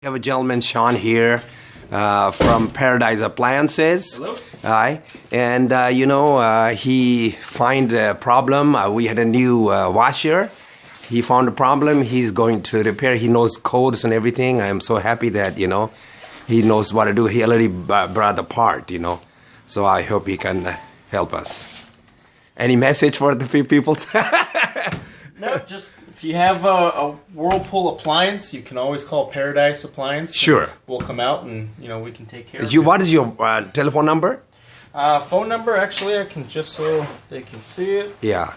We have a gentleman, Shawn, here from Paradise Appliances. Hello. Hi. And, he find a problem. We had a new washer. He found a problem. He's going to repair. He knows codes and everything. I am so happy that, he knows what to do. He already brought the part, So I hope he can help us. Any message for the people? No, just if you have a Whirpool appliance, you can always call Paradise Appliance. Sure. We'll come out and, we can take care of you. it. What is your telephone number? Phone number, actually, I can just so they can see it. Yeah.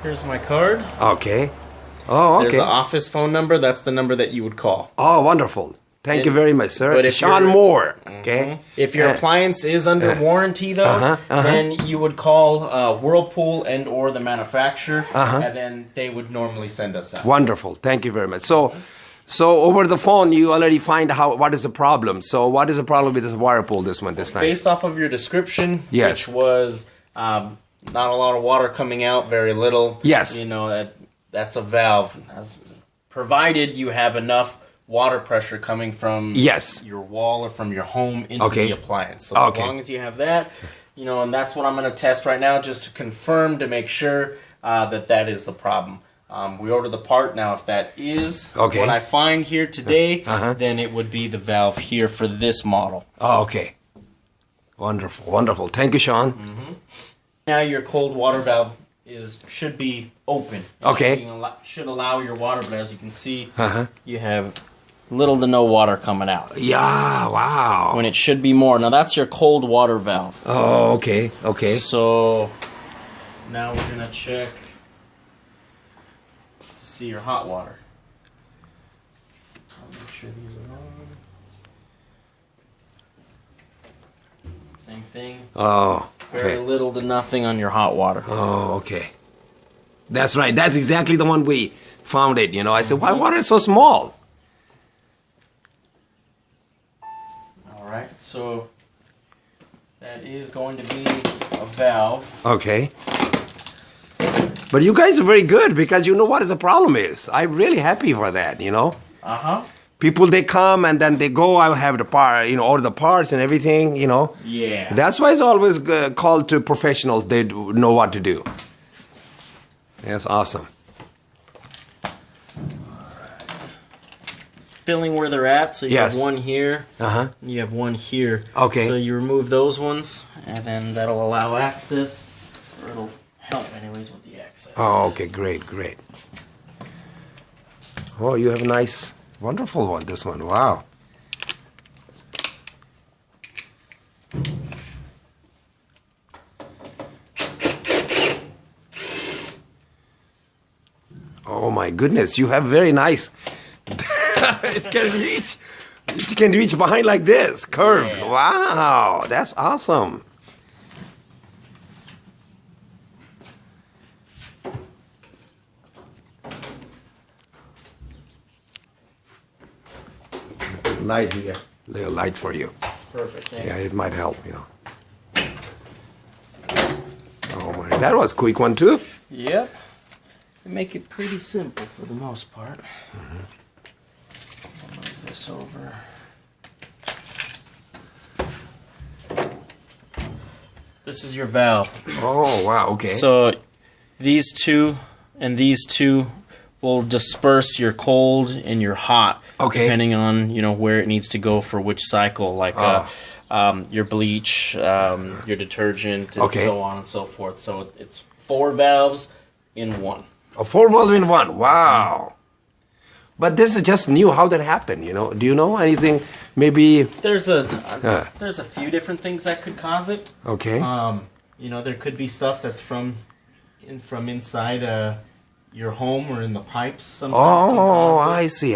Here's my card. Okay. Oh, okay. There's an office phone number. That's the number that you would call. Oh, wonderful. Thank you very much, sir. But if Shawn Moore. Okay. If your appliance is under warranty, though, then you would call Whirlpool and or the manufacturer, and then they would normally send us out. Wonderful. Thank you very much. So over the phone, you already find out what is the problem. So what is the problem with this Whirpool this time? Based off of your description, yes, which was not a lot of water coming out, very little. Yes. That's a valve. Provided you have enough water pressure coming from your wall or from your home into the appliance. So as long as you have that, and that's what I'm going to test right now just to confirm, to make sure that is the problem. We order the part. Now, if that is what I find here today, then it would be the valve here for this model. Oh, okay. Wonderful, wonderful. Thank you, Shawn. Now your cold water valve should be open. Okay. Should allow your water, but as you can see, you have little to no water coming out. Yeah, wow. When it should be more. Now that's your cold water valve. Oh, okay, okay. So now we're going to check to see your hot water. I'll make sure these are on. Same thing. Oh, okay. Very little to nothing on your hot water. Oh, okay. That's right. That's exactly the one we found it, I said, why water is so small? Alright, so that is going to be a valve. Okay. But you guys are very good because you know what the problem is. I'm really happy for that, People, they come and then they go, I'll have the part, order the parts and everything, Yeah. That's why it's always called to professionals. They know what to do. That's awesome. Filling where they're at, so you have one here, and you have one here. Okay. So you remove those ones, and then that'll allow access, or it'll help anyways with the access. Oh, okay, great, great. Oh, you have a nice, wonderful one, this one, wow. Oh my goodness, you have very nice. It can reach behind like this, curved. Yeah. Wow, that's awesome. Light here, little light for you. Perfect. Yeah, it might help, Oh my, that was a quick one too. Yep. They make it pretty simple for the most part. I'll move this over. This is your valve. Oh, wow, okay. So these two and these two will disperse your cold and your hot, depending on where it needs to go for which cycle, like your bleach, your detergent, and so on and so forth. So it's 4 valves in one. A 4 valve in one. Wow. But this is just new. How that happened? Do you know anything? Maybe there's a few different things that could cause it. Okay. There could be stuff that's from inside your home or in the pipes. Sometimes I see.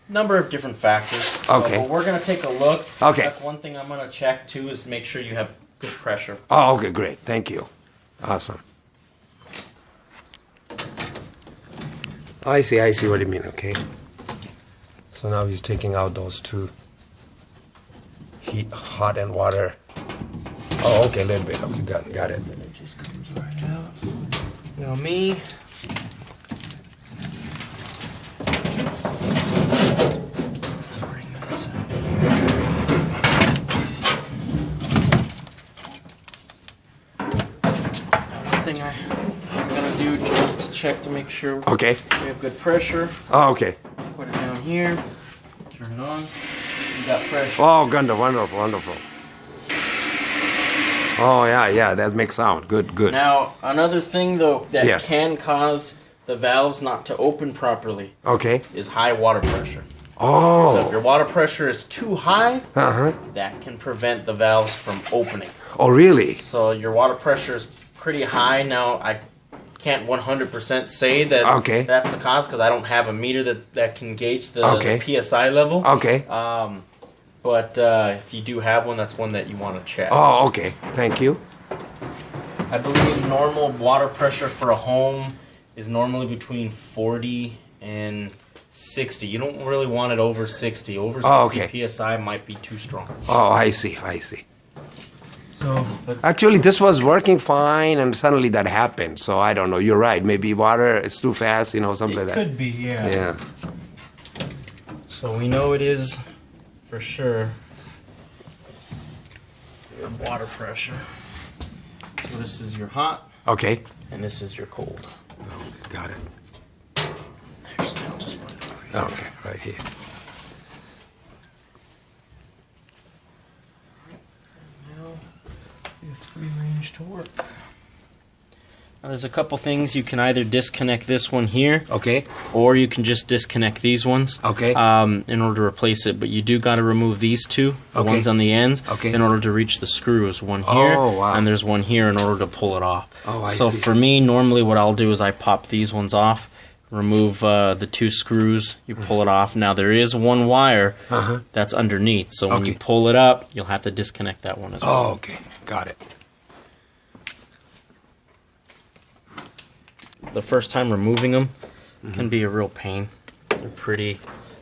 Number of different factors. Okay. But we're gonna take a look. Okay. That's one thing I'm gonna check too, is make sure you have good pressure. Oh, okay, great. Thank you. Awesome. I see what you mean, okay. So now he's taking out those two hot and water. Oh, okay, a little bit. Okay, got it. And it just comes right out. Now me, check to make sure okay. we have good pressure. Oh, okay. Put it down here. Turn it on. You got pressure. Oh, wonderful, wonderful. Oh, yeah, that makes sound. Good. Now, another thing, though, that yes. can cause the valves not to open properly is high water pressure. Oh. So if your water pressure is too high, that can prevent the valves from opening. Oh, really? So your water pressure is pretty high. Now, I can't 100% say that that's the cause because I don't have a meter that can gauge the PSI level. Okay. But if you do have one, that's one that you want to check. Oh, okay. Thank you. I believe normal water pressure for a home is normally between 40 and 60. You don't really want it over 60. Over 60 PSI might be too strong. Oh, I see. So, actually, this was working fine, and suddenly that happened. So I don't know. You're right. Maybe water is too fast, something like that. It could be, yeah. Yeah. So we know it is for sure your water pressure. So this is your hot. Okay. And this is your cold. Oh, got it. There's that. Just put it over here. Okay, right here. You have free range to work. Now there's a couple things. You can either disconnect this one here, or you can just disconnect these ones, in order to replace it. But you do got to remove these two, the ones on the ends, in order to reach the screws. One here, and there's one here in order to pull it off. Oh, I see. For me, normally what I'll do is I pop these ones off, remove the two screws, you pull it off. Now there is one wire that's underneath, so when you pull it up, you'll have to disconnect that one as well. Oh, okay. Got it. The first time removing them can be a real pain.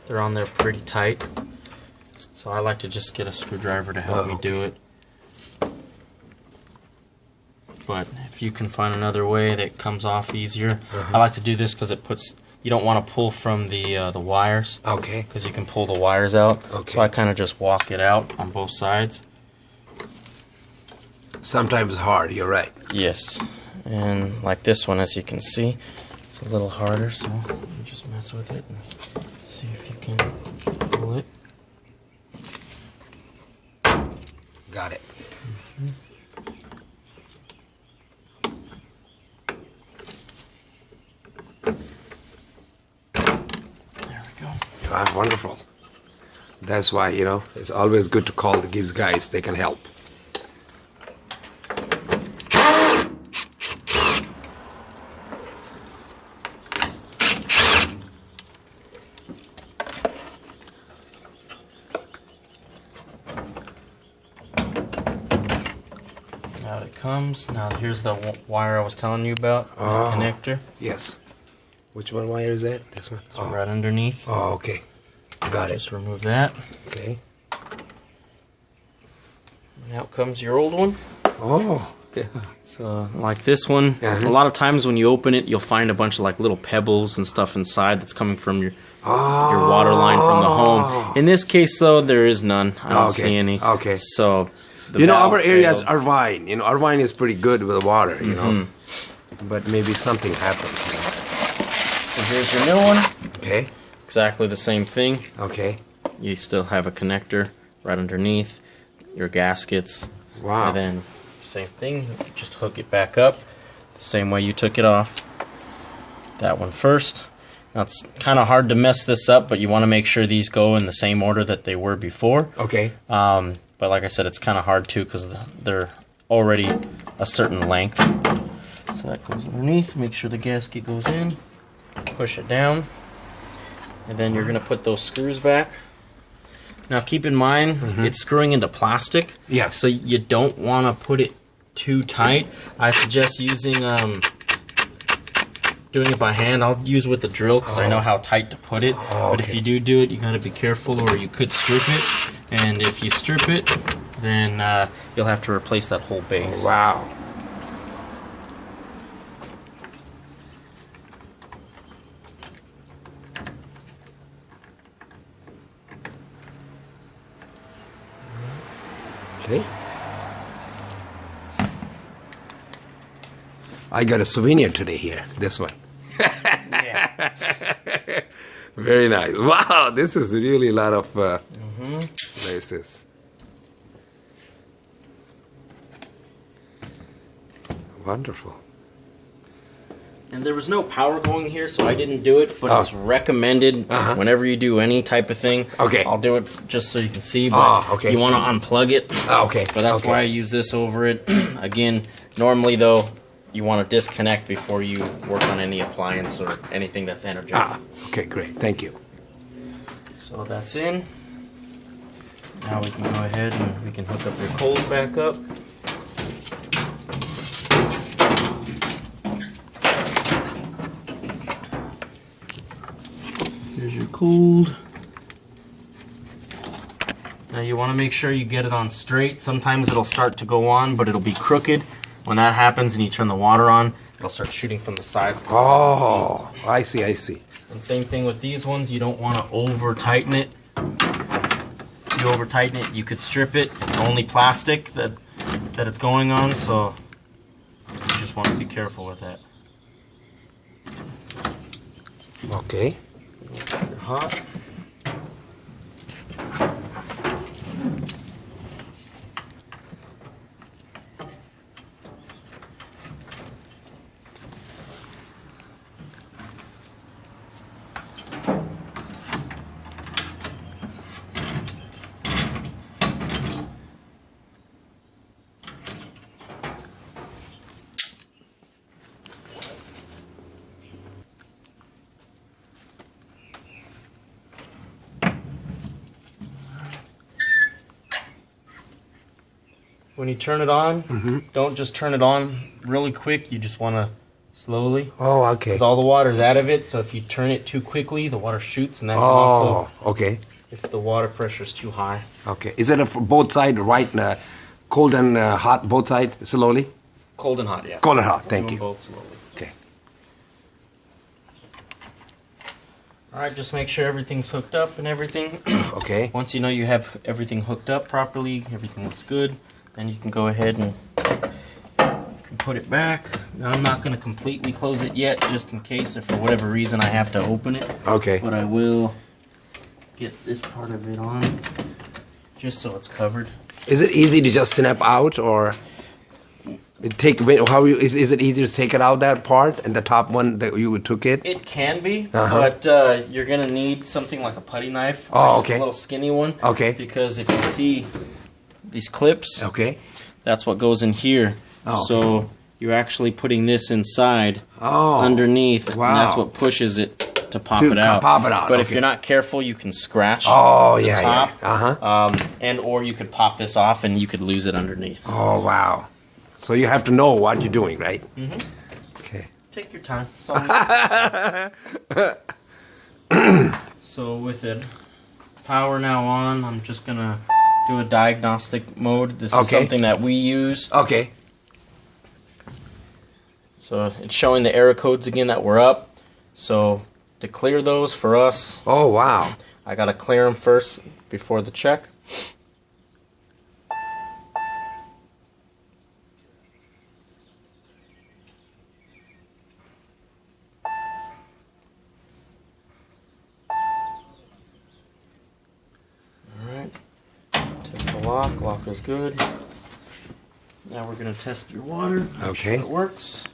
They're on there pretty tight. So I like to just get a screwdriver to help me do it. But if you can find another way that comes off easier, I like to do this because you don't want to pull from the wires. Okay. Because you can pull the wires out. Okay. So I kind of just walk it out on both sides. Sometimes hard, you're right. Yes. And like this one, as you can see, it's a little harder, so you just mess with it and see if you can pull it. Got it. There we go. Ah, wonderful. That's why, it's always good to call these guys. They can help. Out it comes. Now here's the wire I was telling you about, the connector. Yes. Which wire is that? This one? It's right underneath. Oh, okay. Got it. Just remove that. Okay. And out comes your old one. Oh, yeah. So like this one, a lot of times when you open it, you'll find a bunch of like little pebbles and stuff inside that's coming from your water line from the home. In this case, though, there is none. I don't see any. Okay. So our areas are Irvine. Irvine is pretty good with the water. But maybe something happened. So here's your new one. Okay. Exactly the same thing. Okay. You still have a connector right underneath your gaskets. Wow. And then same thing. Just hook it back up the same way you took it off. That one first. Now it's kind of hard to mess this up, but you want to make sure these go in the same order that they were before. Okay. But like I said, it's kind of hard too because they're already a certain length. So that goes underneath. Make sure the gasket goes in. Push it down. And then you're going to put those screws back. Now keep in mind, it's screwing into plastic. Yes. So you don't want to put it too tight. I suggest using doing it by hand. I'll use with the drill because I know how tight to put it. But if you do it, you got to be careful, or you could strip it. And if you strip it, then you'll have to replace that whole base. Wow. Okay. I got a souvenir today here. This one. Very nice. Wow, this is really a lot of places. Wonderful. And there was no power going here, so I didn't do it, but it's recommended whenever you do any type of thing. Okay. I'll do it just so you can see, but you want to unplug it. Okay. But that's why I use this over it. Again, normally though, you want to disconnect before you work on any appliance or anything that's energized. Okay, great. Thank you. So that's in. Now we can go ahead and we can hook up your cold back up. Here's your cold. Now you want to make sure you get it on straight. Sometimes it'll start to go on, but it'll be crooked. When that happens and you turn the water on, it'll start shooting from the sides. Oh, I see, I see. And same thing with these ones. You don't want to over tighten it. If you over tighten it, you could strip it. It's only plastic that it's going on, so you just want to be careful with that. Okay. Hot. When you turn it on, don't just turn it on really quick. You just want to slowly. Oh, okay. Because all the water's out of it, so if you turn it too quickly, the water shoots, and that can also... okay. If the water pressure is too high. Okay. Is it for both sides, right? Cold and hot, both sides, slowly? Cold and hot, yeah. Cold and hot, thank you. Both slowly. Okay. All right, just make sure everything's hooked up and everything. Okay. Once you know you have everything hooked up properly, everything looks good, then you can go ahead and put it back. Now, I'm not going to completely close it yet, just in case if for whatever reason I have to open it. Okay. But I will get this part of it on, just so it's covered. Is it easy to just snap out, or is it easy to take it out, that part and the top one that you took it? It can be, but you're gonna need something like a putty knife. Oh, okay. A little skinny one. Okay. Because if you see these clips, okay, that's what goes in here. Oh. So you're actually putting this inside, underneath, wow, and that's what pushes it to pop it out. But if you're not careful, you can scratch. The top, yeah. and or you could pop this off and you could lose it underneath. Oh wow! So you have to know what you're doing, right? Okay. Take your time. So with it, power now on, I'm just gonna do a diagnostic mode. This is something that we use. Okay. So it's showing the error codes again that were up. So to clear those for us. Oh wow! I gotta clear them first before the check. Lock is good. Now we're going to test your water. Make sure it works.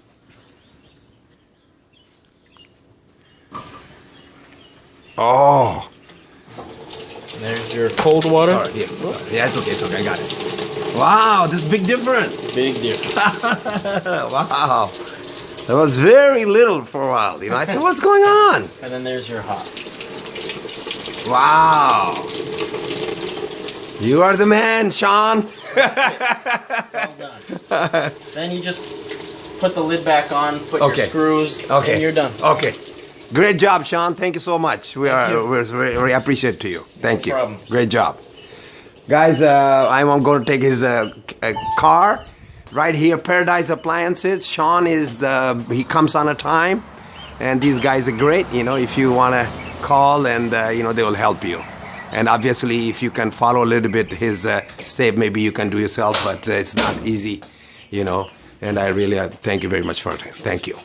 Oh. There's your cold water. Right, yeah, it's okay, I got it. Wow, this is big difference. Big difference. Wow. There was very little for a while, I said, what's going on? And then there's your hot. Wow. You are the man, Shawn. Well done. Then you just put the lid back on, put your screws, and you're done. Okay. Great job, Shawn. Thank you so much. We're very appreciative to you. Thank you. No problem. Great job. Guys, I'm going to take his car right here, Paradise Appliances. Shawn he comes on a time, and these guys are great. If you want to call, and they will help you. And obviously, if you can follow a little bit his step, maybe you can do yourself, but it's not easy, And I really thank you very much for it. Thank you.